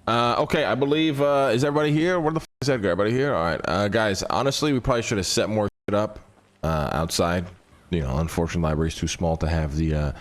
Okay, I believe, is everybody here? Where the f is Edgar? Everybody here? All right, guys, honestly, we probably should have set more shit up outside. You know, unfortunately, the library's too small to have the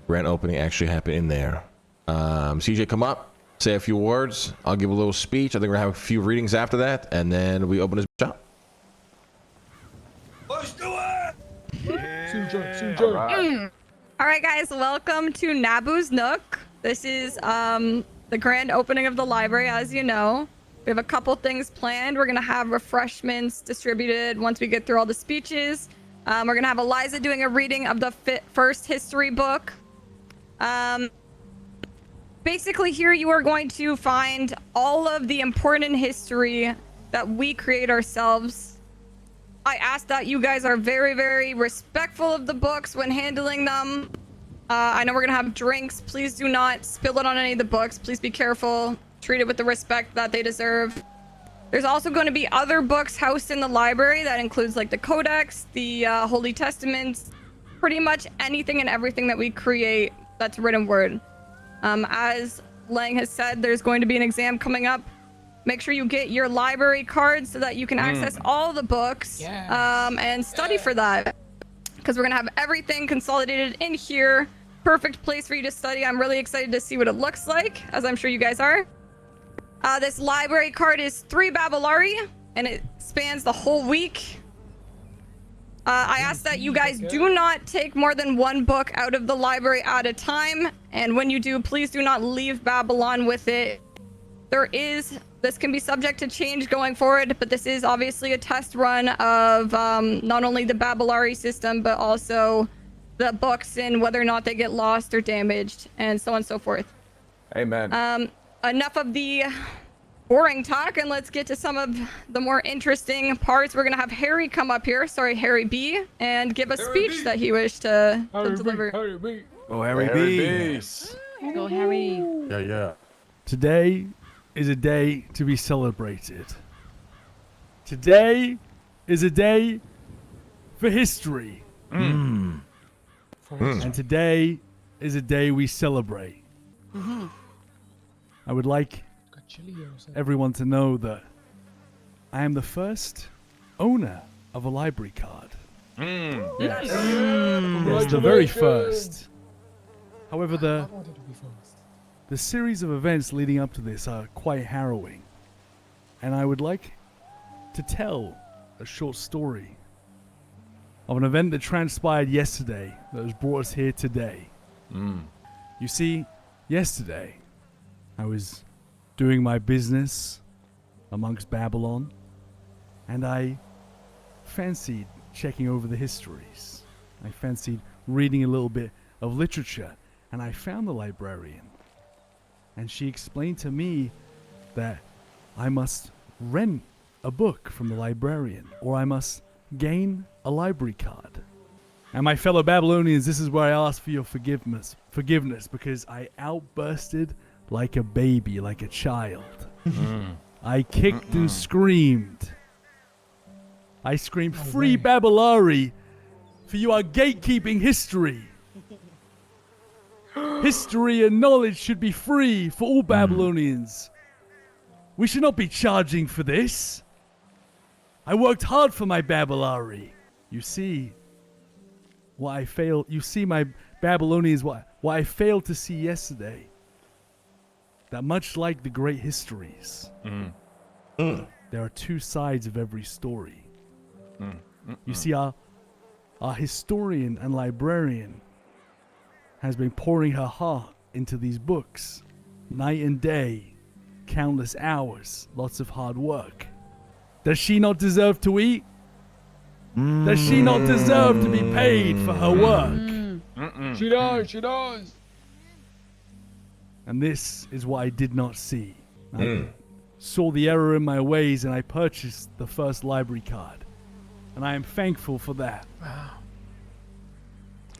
grand opening actually happen in there. CJ, come up, say a few words. I'll give a little speech. I think we're gonna have a few readings after that, and then we open this up. Let's do it! Yeah. All right, guys, welcome to Naboo's Nook. This is the grand opening of the library, as you know. We have a couple things planned. We're gonna have refreshments distributed once we get through all the speeches. We're gonna have Eliza doing a reading of the first history book. Basically, here you are going to find all of the important history that we create ourselves. I ask that you guys are very, very respectful of the books when handling them. I know we're gonna have drinks. Please do not spill it on any of the books. Please be careful. Treat it with the respect that they deserve. There's also going to be other books housed in the library that includes like the Codex, the Holy Testaments, pretty much anything and everything that we create that's written word. As Lang has said, there's going to be an exam coming up. Make sure you get your library card so that you can access all the books and study for that. Because we're going to have everything consolidated in here. Perfect place for you to study. I'm really excited to see what it looks like, as I'm sure you guys are. This library card is 3 Babylari, and it spans the whole week. I ask that you guys do not take more than 1 book out of the library at a time. And when you do, please do not leave Babylon with it. This can be subject to change going forward, but this is obviously a test run of not only the Babylari system, but also the books and whether or not they get lost or damaged, and so on and so forth. Amen. Enough of the boring talk, and let's get to some of the more interesting parts. We're going to have Harry come up here, Harry B, and give a speech that he wished to deliver. Harry B. Oh, Harry B. Go, Harry. Yeah. Today is a day to be celebrated. Today is a day for history. And today is a day we celebrate. I would like everyone to know that I am the first owner of a library card. Yes, the very first. However, the series of events leading up to this are quite harrowing. And I would like to tell a short story of an event that transpired yesterday that has brought us here today. You see, yesterday, I was doing my business amongst Babylon, and I fancied checking over the histories. I fancied reading a little bit of literature, and I found the librarian. And she explained to me that I must rent a book from the librarian, or I must gain a library card. And my fellow Babylonians, this is where I ask for your forgiveness, because I outbursted like a baby, like a child. I kicked and screamed. I screamed, "Free Babylari, for you are gatekeeping history. History and knowledge should be free for all Babylonians. We should not be charging for this. I worked hard for my Babylari. You see, my Babylonians, what I failed to see yesterday, that much like the great histories, there are 2 sides of every story. You see, our historian and librarian has been pouring her heart into these books, night and day, countless hours, lots of hard work. Does she not deserve to eat? Does she not deserve to be paid for her work? She does. And this is what I did not see. I saw the error in my ways, and I purchased the first library card. And I am thankful for that.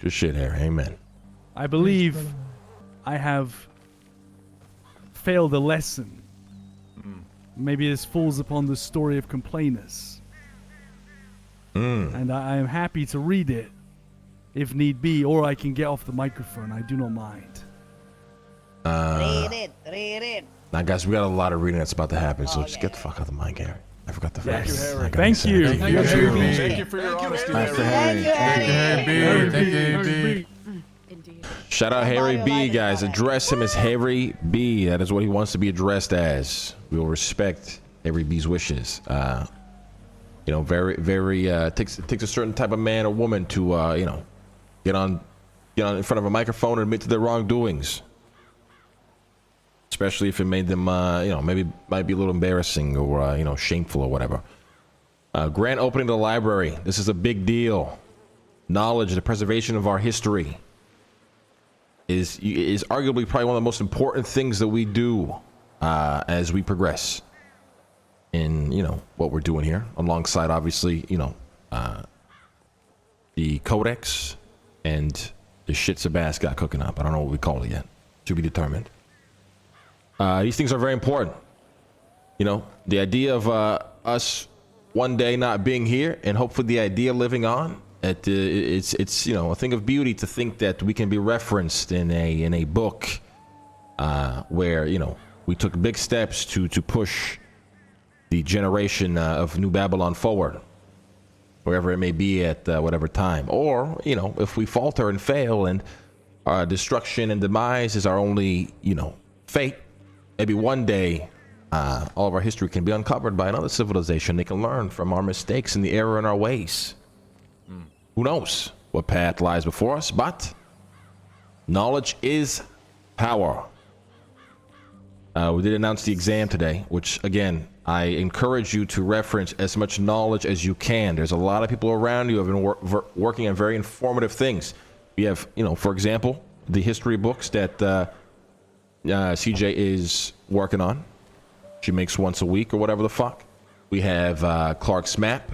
Good shit, Harry. Amen. I believe I have failed a lesson. Maybe this falls upon the story of complainers. And I am happy to read it, if need be, or I can get off the microphone. I do not mind. Read it. Now, guys, we got a lot of reading that's about to happen, so just get the fuck out of the mic, Harry. I forgot the Yes. first. I gotta Thank say you. it. Thank you for your honesty, Harry. Indeed. Shout out Harry B, guys. Address him as Harry B. That is what he wants to be addressed as. We will respect Harry B's wishes. You know, very takes a certain type of man or woman to you know, get on in front of a microphone and admit to their wrongdoings. Especially if it made them you know, maybe might be a little embarrassing or you know, shameful or whatever. Grand opening of the library. This is a big deal. Knowledge, the preservation of our history is arguably probably one of the most important things that we do as we progress in, you know, what we're doing here, alongside obviously, you know, the codex and the shit Sebas got cooking up. I don't know what we call it yet. To be determined. These things are very important. You know, the idea of us one day not being here, and hopefully the idea living on. It's you know, a thing of beauty to think that we can be referenced in a book where, you know, we took big steps to push the generation of New Babylon forward, wherever it may be at whatever time. Or, you know, if we falter and fail and our destruction and demise is our only, you know, fate, maybe one day all of our history can be uncovered by another civilization. They can learn from our mistakes and the error in our ways. Who knows what path lies before us, but knowledge is power. We did announce the exam today, which again, I encourage you to reference as much knowledge as you can. There's a lot of people around you who have been working on very informative things. We have, you know, for example, the history books that CJ is working on. She makes once a week or whatever the fuck. We have Clark's map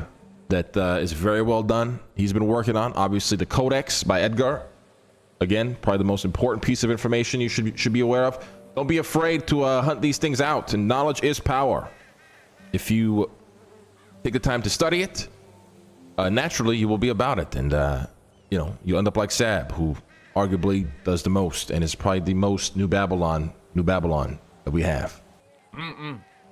that is very well done. He's been working on, obviously, the Codex by Edgar. Again, probably the most important piece of information you should be aware of. Don't be afraid to hunt these things out, and knowledge is power. If you take the time to study it, naturally you will be about it, and you know, you end up like Sab, who arguably does the most and is probably the most New Babylon that we have.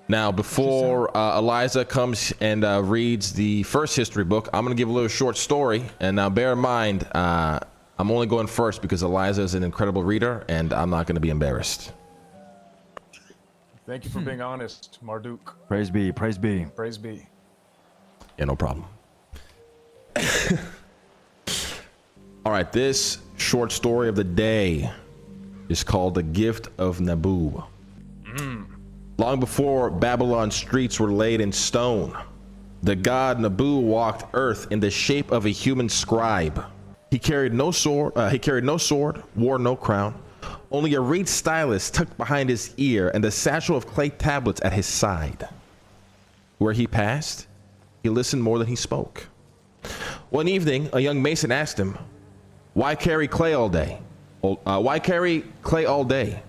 Now, before Eliza comes and reads the first history book, I'm going to give a little short story. And now bear in mind, I'm only going first because Eliza is an incredible reader and I'm not going to be embarrassed. Thank you for being honest, Marduk. Praise be, praise be. Praise be. Yeah, no problem. All right, this short story of the day is called The Gift of Nabu. Long before Babylon's streets were laid in stone, the god Nabu walked earth in the shape of a human scribe. He carried no sword, wore no crown, only a reed stylus tucked behind his ear and a satchel of clay tablets at his side. Where he passed, he listened more than he spoke. One evening, a young mason asked him, "Why carry clay all day? Why carry clay all day?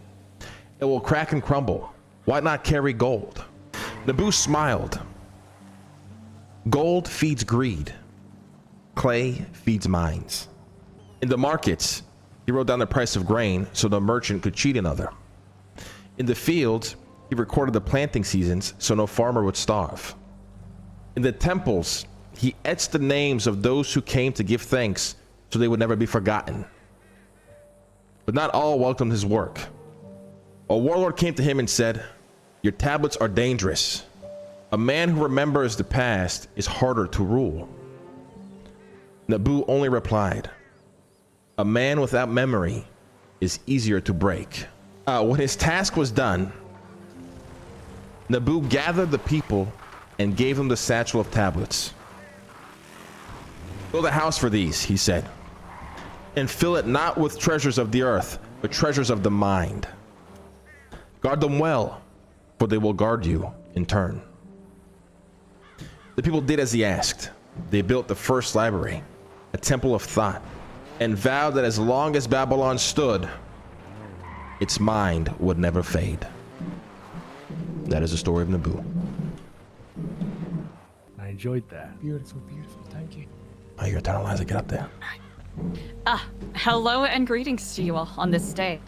It will crack and crumble. Why not carry gold?" Nabu smiled. Gold feeds greed. Clay feeds minds. In the markets, he wrote down the price of grain so the merchant could cheat another. In the fields, he recorded the planting seasons so no farmer would starve. In the temples, he etched the names of those who came to give thanks so they would never be forgotten. But not all welcomed his work. A warlord came to him and said, "Your tablets are dangerous. A man who remembers the past is harder to rule." Nabu only replied, "A man without memory is easier to break." When his task was done, Nabu gathered the people and gave them the satchel of tablets. "Build a house for these," he said, "and fill it not with treasures of the earth, but treasures of the mind. Guard them well, for they will guard you in turn." The people did as he asked. They built the first library, a temple of thought, and vowed that as long as Babylon stood, its mind would never fade. That is the story of Nabu. I enjoyed that. Beautiful, beautiful. Thank you. Oh, you're telling Eliza, get up there. Hello and greetings to you all on this day.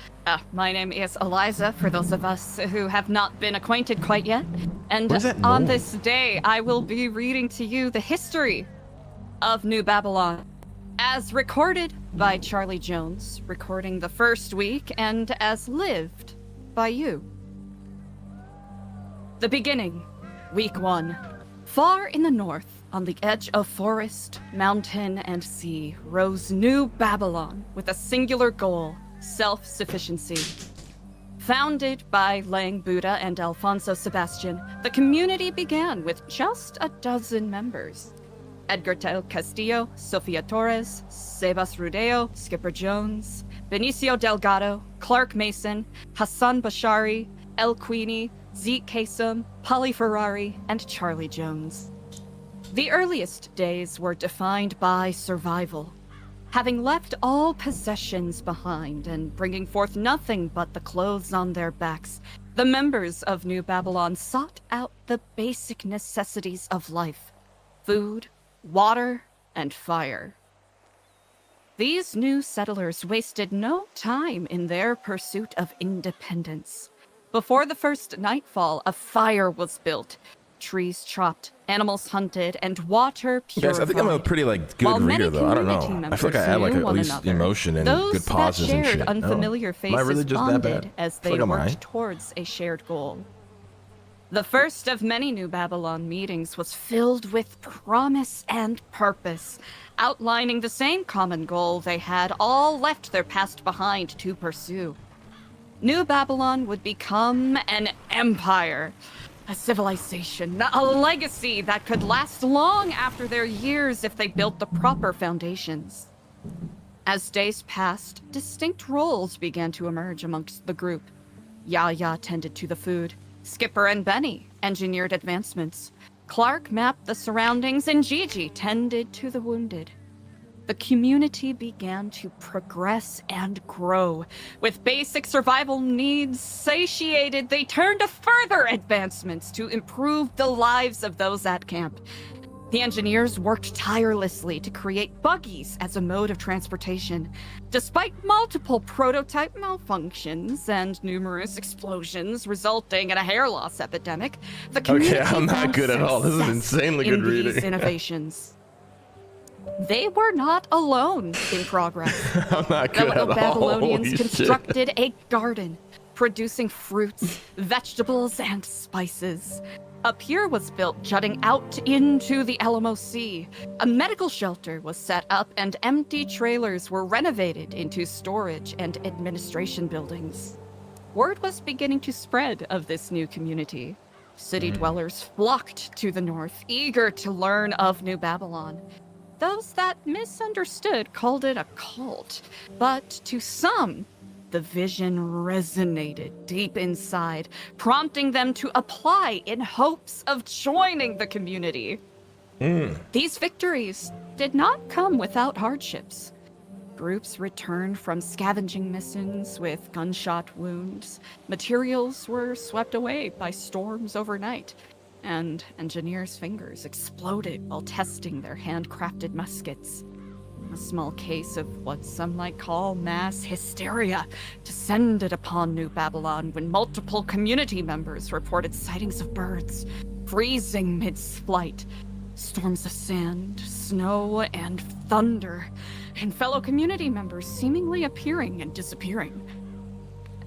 My name is Eliza, for those of us who have not been acquainted quite yet. And What is that on noise? this day, I will be reading to you the history of New Babylon, as recorded by Charlie Jones, recording the first week, and as lived by you. The beginning, week 1. Far in the north, on the edge of forest, mountain, and sea, rose New Babylon with a singular goal: self-sufficiency. Founded by Lang Buddha and Alfonso Sebastian, the community began with just a dozen members. Edgar del Castillo, Sofia Torres, Sebas Rudeo, Skipper Jones, Benicio Delgado, Clark Mason, Hassan Bashari, El Queenie, Zeke Kasem, Polly Ferrari, and Charlie Jones. The earliest days were defined by survival. Having left all possessions behind and bringing forth nothing but the clothes on their backs, the members of New Babylon sought out the basic necessities of life: food, water, and fire. These new settlers wasted no time in their pursuit of independence. Before the first nightfall, a fire was built, trees chopped, animals hunted, and water purified. Guys, I think I'm a pretty good While reader many though. I don't community know. I members feel like I add knew at one least another, emotion and those good pauses that and shared shit. unfamiliar Am I faces really just that bonded bad? as I feel they like I'm worked alright. towards a shared goal. The first of many New Babylon meetings was filled with promise and purpose, outlining the same common goal they had all left their past behind to pursue. New Babylon would become an empire, a civilization, a legacy that could last long after their years if they built the proper foundations. As days passed, distinct roles began to emerge amongst the group. Yaya tended to the food. Skipper and Benny engineered advancements. Clark mapped the surroundings, and Gigi tended to the wounded. The community began to progress and grow. With basic survival needs satiated, they turned to further advancements to improve the lives of those at camp. The engineers worked tirelessly to create buggies as a mode of transportation. Despite multiple prototype malfunctions and numerous explosions resulting in a hair loss epidemic, the community I'm not found good at all. This is success insanely in good these reading. innovations. They were not alone in progress. I'm not good Fellow at all. Babylonians Holy shit. constructed a garden, producing fruits, vegetables, and spices. A pier was built jutting out into the Alamo Sea. A medical shelter was set up, and empty trailers were renovated into storage and administration buildings. Word was beginning to spread of this new community. City dwellers flocked to the north, eager to learn of New Babylon. Those that misunderstood called it a cult, but to some, the vision resonated deep inside, prompting them to apply in hopes of joining the community. These victories did not come without hardships. Groups returned from scavenging missions with gunshot wounds. Materials were swept away by storms overnight, and engineers' fingers exploded while testing their handcrafted muskets. A small case of what some might call mass hysteria descended upon New Babylon when multiple community members reported sightings of birds, freezing mid-flight, storms of sand, snow, and thunder, and fellow community members seemingly appearing and disappearing.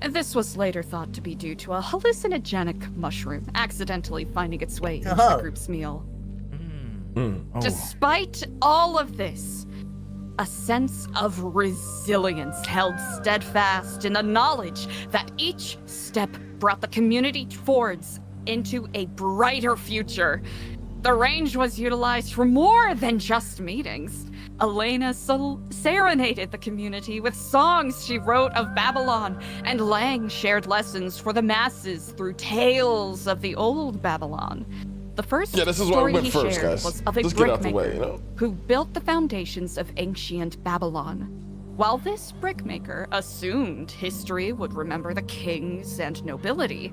This was later thought to be due to a hallucinogenic mushroom accidentally finding its way into the group's meal. Despite all of this, a sense of resilience held steadfast in the knowledge that each step brought the community towards into a brighter future. The range was utilized for more than just meetings. Elena serenaded the community with songs she wrote of Babylon, and Lang shared lessons for the masses through tales of the old Babylon. The first this is why story we went he first, shared guys. was of a Just get out the brickmaker way, you know? who built the foundations of ancient Babylon. While this brickmaker assumed history would remember the kings and nobility,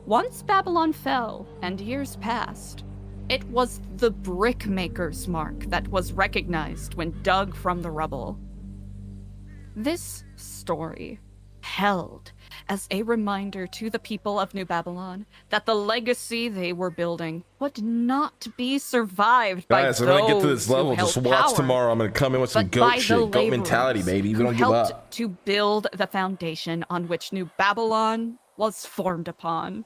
once Babylon fell and years passed, it was the brickmaker's mark that was recognized when dug from the rubble. This story held as a reminder to the people of New Babylon that the legacy they were building would not be survived by Guys, those when I get to this who level, held just watch power, tomorrow. I'm gonna come in with some but goat by the shit, goat mentality, laborers baby. We who don't give helped up. to build the foundation on which New Babylon was formed upon.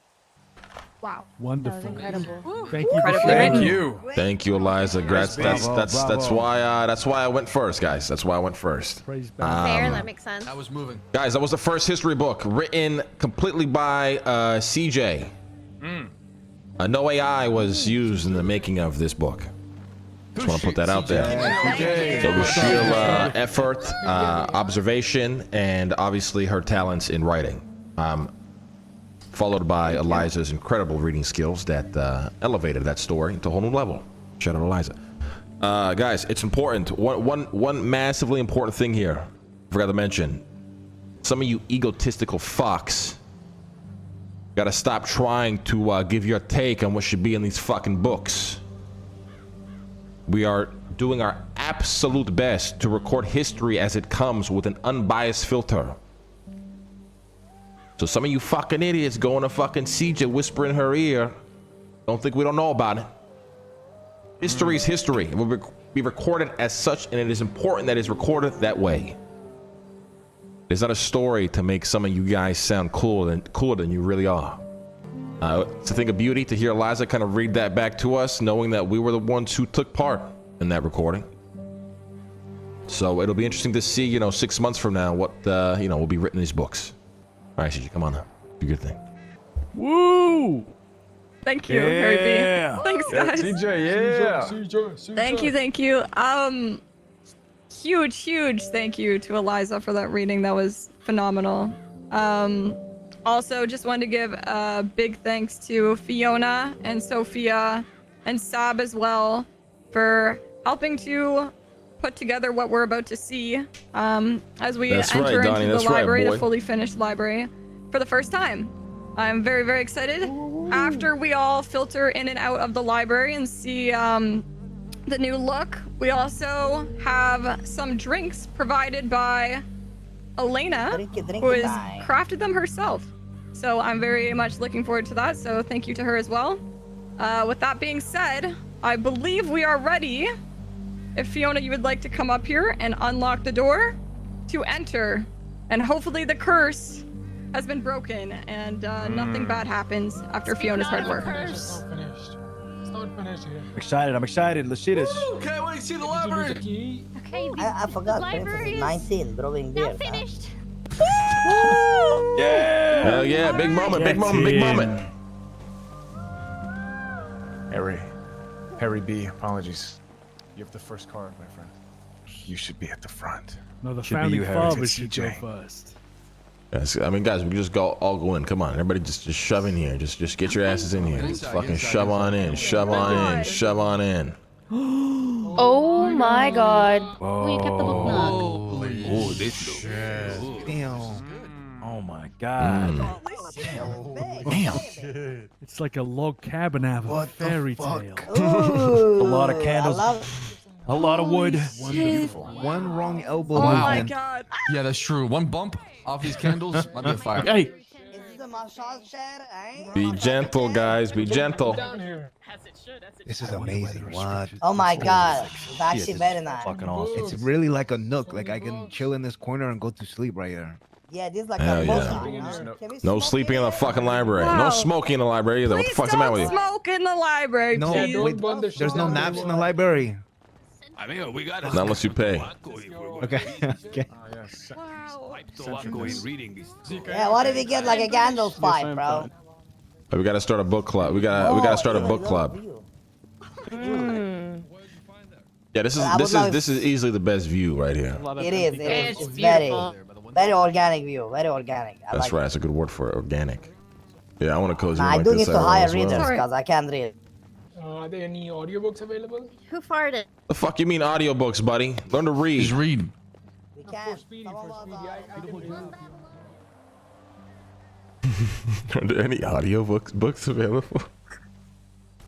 Wow. Wonderful. That was incredible. Thank you. Incredibly for written. Thank you. Thank you, Eliza. That's why I went first, guys. That's why I went first. Praise God. Fair, that makes sense. I was moving. Guys, that was the first history book written completely by CJ. No AI was used in the making of this book. Just want to put that out there. So it was sheer effort, observation, and obviously her talents in writing. Followed by Eliza's incredible reading skills that elevated that story to a whole new level. Shout out Eliza. Guys, it's important. One massively important thing here. I forgot to mention. Some of you egotistical fucks gotta stop trying to give your take on what should be in these fucking books. We are doing our absolute best to record history as it comes with an unbiased filter. So some of you fucking idiots going to fucking CJ whisper in her ear, don't think we don't know about it. History is history. It will be recorded as such, and it is important that it's recorded that way. It's not a story to make some of you guys sound cooler than you really are. It's a thing of beauty to hear Eliza kind of read that back to us, knowing that we were the ones who took part in that recording. So it'll be interesting to see, 6 months from now, what will be written in these books. All right, CJ, come on up. Do your thing. Woo! Thank you, Harry B. Thanks, guys. CJ, Thank you. Huge thank you to Eliza for that reading. That was phenomenal. Also, just wanted to give a big thanks to Fiona and Sophia and Sab as well for helping to put together what we're about to see as we enter into the library, the fully finished library, for the first time. I'm very, very excited. After we all filter in and out of the library and see the new look, we also have some drinks provided by Elena, who has crafted them herself. So I'm very much looking forward to that. So thank you to her as well. With that being said, I believe we are ready. If Fiona, you would like to come up here and unlock the door to enter, and hopefully the curse has been broken and nothing bad happens after Fiona's hard work. I'm excited. Let's see this. Okay, wait, see the library. Okay, I forgot. library is 19, drawing now beer. finished. Yeah. Hell yeah, big moment, big moment, big moment. Harry B, apologies. You have the first card, my friend. You should be at the front. No, the Should be founding you, Harry. fathers It's should go CJ. first. Yes, I mean, guys, we can just all go in. Come on, everybody, just shove in here. Just get your asses in here. Just fucking shove on in, shove on in, shove on in. Oh my god. We kept the book knock. Oh, this looks Damn. Oh my god. Damn. It's like a log cabin out of a fairy tale. A lot of candles. A lot of wood. Beautiful. One wrong elbow Oh my movement. god. Yeah, that's true. One bump off these candles might be a fire. Hey, Is this a massage chair, eh? Be gentle, guys. Be gentle. This is amazing. What? Oh my god. It's actually Shit, very this is nice. fucking awesome. It's really like a nook. Like I can chill in this corner and go to sleep right here. Yeah, this is like Hell a yeah. motion, you know? Can we No smoke sleeping in the here? fucking library. Wow. No smoking in the library either. What the Please fuck's the matter with don't you? smoke in the library, No, please. wait, there's no naps in the library. I mean, we got Not unless you pay. Okay. Okay. Yes. Wow. Yeah, what if we get like a candle fight, bro? We gotta start a book club. We gotta start a book club. Yeah, this is easily the best view right here. It is. It's It's very, beautiful. very organic view. Very organic. I That's like right. it. That's a good word for it. Organic. Yeah, I want to cozy Nah, I like do this need to IRL hire as well. readers Sorry. because I can't read. Are there any audiobooks available? Who farted? The fuck you mean audiobooks, buddy? Learn to read. Just read. We can't. Speedy, Some of for us Speedy. are- I can read. Are there any audiobooks available?